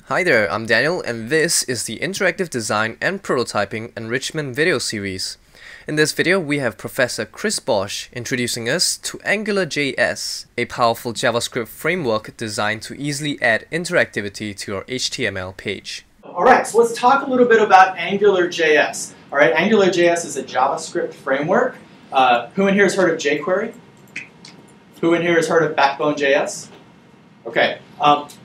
Hi there, I'm Daniel, and this is the Interactive Design and Prototyping Enrichment video series. In this video, we have Professor Chris Bosch introducing us to AngularJS, a powerful JavaScript framework designed to easily add interactivity to your HTML page. Alright, so let's talk a little bit about AngularJS. Alright, AngularJS is a JavaScript framework. Who in here has heard of jQuery? Who in here has heard of Backbone.js? Okay,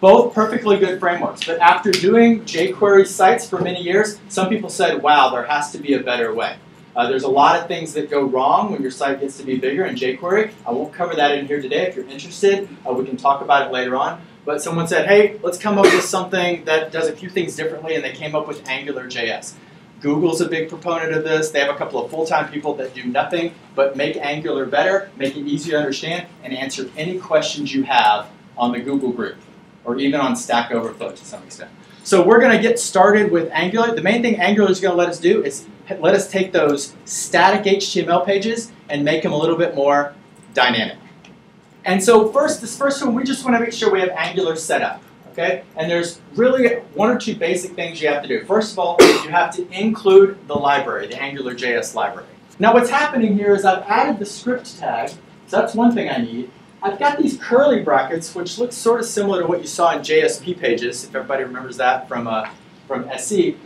both perfectly good frameworks, but after doing jQuery sites for many years, some people said, wow, there has to be a better way. There's a lot of things that go wrong when your site gets to be bigger in jQuery. I won't cover that in here today. If you're interested, we can talk about it later on. But someone said, hey, let's come up with something that does a few things differently, and they came up with AngularJS. Google's a big proponent of this. They have a couple of full-time people that do nothing but make Angular better, make it easier to understand, and answer any questions you have on the Google group, or even on Stack Overflow to some extent. So we're going to get started with Angular. The main thing Angular is going to let us do is let us take those static HTML pages and make them a little bit more dynamic. And so this first one, we just want to make sure we have Angular set up. Okay? And there's really one or two basic things you have to do. First of all, you have to include the library, the AngularJS library. Now what's happening here is I've added the script tag, so that's one thing I need. I've got these curly brackets, which look sort of similar to what you saw in JSP pages, if everybody remembers that from SE.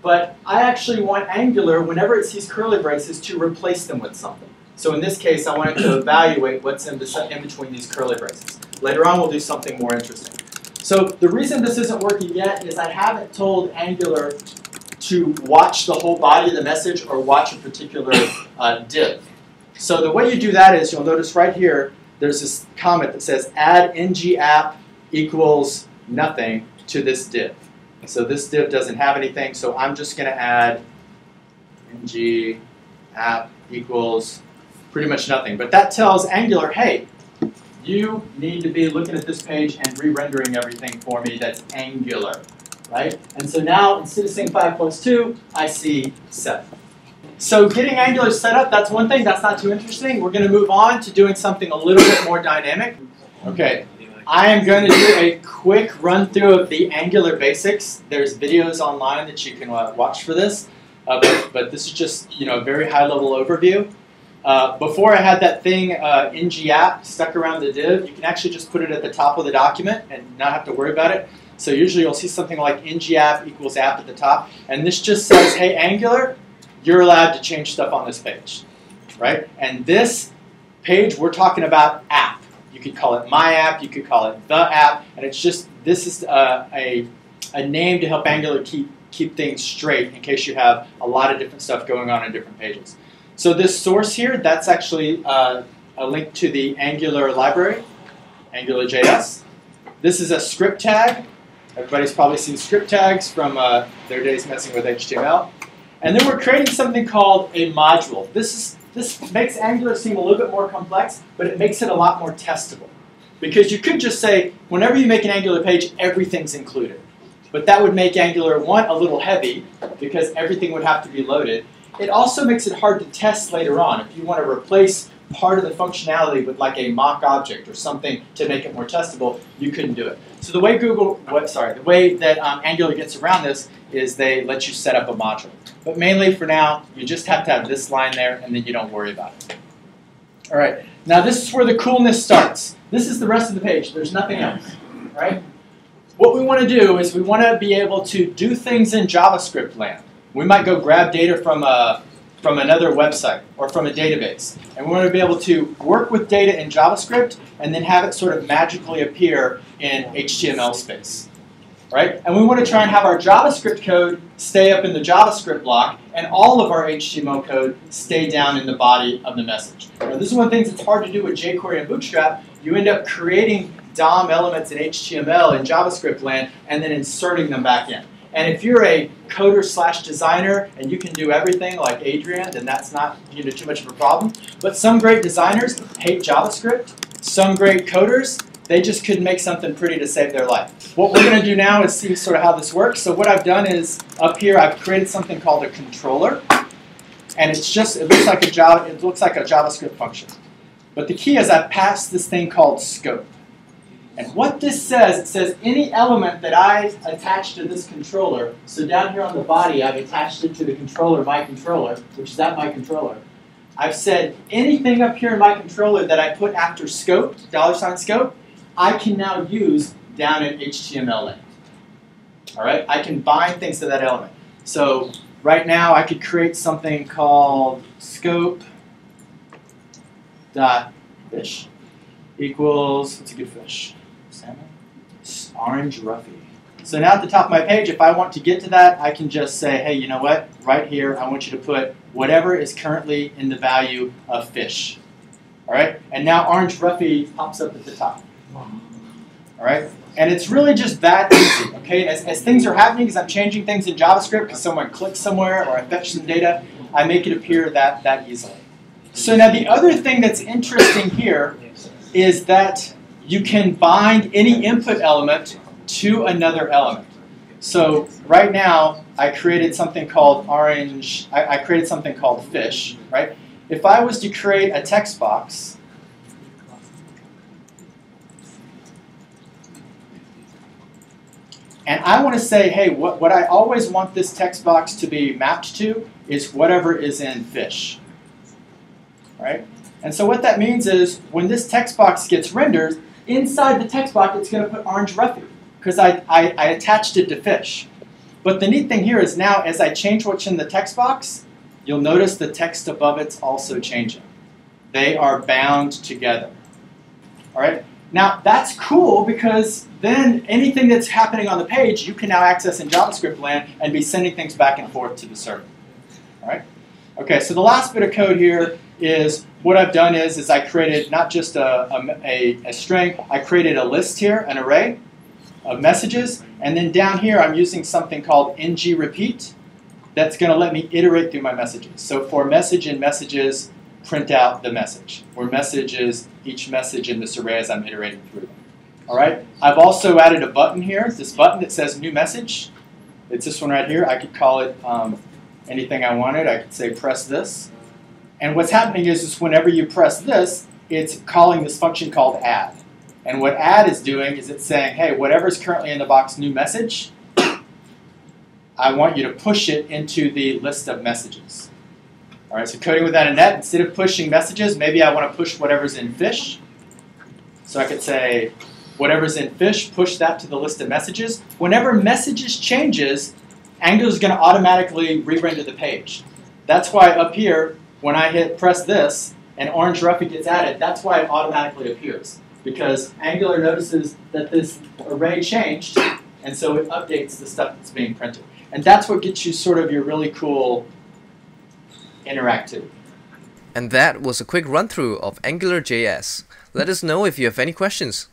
But I actually want Angular, whenever it sees curly braces, to replace them with something. So in this case, I want it to evaluate what's in between these curly braces. Later on, we'll do something more interesting. So the reason this isn't working yet is I haven't told Angular to watch the whole body of the message or watch a particular div. So the way you do that is, you'll notice right here, there's this comment that says add ng-app equals nothing to this div. So this div doesn't have anything, so I'm just going to add ng-app equals pretty much nothing. But that tells Angular, hey, you need to be looking at this page and re-rendering everything for me that's Angular, right? And so now, instead of saying 5 plus 2, I see 7. So getting Angular set up, that's one thing. That's not too interesting. We're going to move on to doing something a little bit more dynamic. Okay, I am going to do a quick run through of the Angular basics. There's videos online that you can watch for this, but this is just a very high-level overview. Before I had that thing ng-app stuck around the div, you can actually just put it at the top of the document and not have to worry about it. So usually you'll see something like ng-app equals app at the top, and this just says, hey, Angular, you're allowed to change stuff on this page, right? And this page, we're talking about app. You could call it my app, you could call it the app, and it's just, this is a name to help Angular keep things straight in case you have a lot of different stuff going on different pages. So this source here, that's actually a link to the Angular library, AngularJS. This is a script tag. Everybody's probably seen script tags from their days messing with HTML. And then we're creating something called a module. This makes Angular seem a little bit more complex, but it makes it a lot more testable. Because you could just say, whenever you make an Angular page, everything's included. But that would make Angular, one, a little heavy, because everything would have to be loaded. It also makes it hard to test later on. If you want to replace part of the functionality with like a mock object or something to make it more testable, you couldn't do it. So the way the way that Angular gets around this is they let you set up a module. But mainly for now, you just have to have this line there, and then you don't worry about it. All right, now this is where the coolness starts. This is the rest of the page. There's nothing else, right? What we want to do is we want to be able to do things in JavaScript land. We might go grab data from another website or from a database, and we want to be able to work with data in JavaScript and then have it sort of magically appear in HTML space. Right? And we want to try and have our JavaScript code stay up in the JavaScript block, and all of our HTML code stay down in the body of the message. Now, this is one of the things that's hard to do with jQuery and Bootstrap. You end up creating DOM elements in HTML in JavaScript land and then inserting them back in. And if you're a coder/designer and you can do everything like Adrian, then that's not too much of a problem. But some great designers hate JavaScript. Some great coders, they just couldn't make something pretty to save their life. What we're going to do now is see sort of how this works. So what I've done is, up here I've created something called a controller. And it looks like a JavaScript function. But the key is I've passed this thing called scope. And what this says, it says any element that I attach to this controller, so down here on the body I've attached it to the controller, my controller, which is at my controller. I've said anything up here in my controller that I put after scope, $scope, I can now use down in HTML land. All right, I can bind things to that element. So right now I could create something called scope.fish equals, what's a good fish? Salmon? Orange roughy. So now at the top of my page, if I want to get to that, I can just say, hey, you know what? Right here, I want you to put whatever is currently in the value of fish. All right? And now orange roughy pops up at the top. All right? And it's really just that easy. Okay? As things are happening, as I'm changing things in JavaScript, because someone clicks somewhere or I fetch some data, I make it appear that easily. So now the other thing that's interesting here is that you can bind any input element to another element. So right now, I created something called orange. I created something called fish. Right? If I was to create a text box, and I want to say, hey, what I always want this text box to be mapped to is whatever is in fish. Right? And so what that means is when this text box gets rendered, inside the text box it's going to put orange roughy because I attached it to fish. But the neat thing here is now as I change what's in the text box, you'll notice the text above it's also changing. They are bound together. All right? Now that's cool because then anything that's happening on the page you can now access in JavaScript land and be sending things back and forth to the server. All right? Okay, so the last bit of code here is what I've done is I created not just a string, I created a list here, an array of messages, and then down here I'm using something called ngRepeat that's going to let me iterate through my messages. So for message and messages, print out the message. Where message is each message in this array as I'm iterating through them. All right, I've also added a button here, this button that says new message. It's this one right here. I could call it anything I wanted. I could say press this. And what's happening is whenever you press this, it's calling this function called add. And what add is doing is it's saying, hey, whatever's currently in the box new message, I want you to push it into the list of messages. All right, so coding with that in net, instead of pushing messages, maybe I want to push whatever's in fish. So I could say, whatever's in fish, push that to the list of messages. Whenever messages changes, Angular is going to automatically re-render the page. That's why up here, when I hit press this and orange roughy gets added, that's why it automatically appears. Because Angular notices that this array changed, and so it updates the stuff that's being printed. And that's what gets you sort of your really cool interactivity. And that was a quick run-through of AngularJS. Let us know if you have any questions.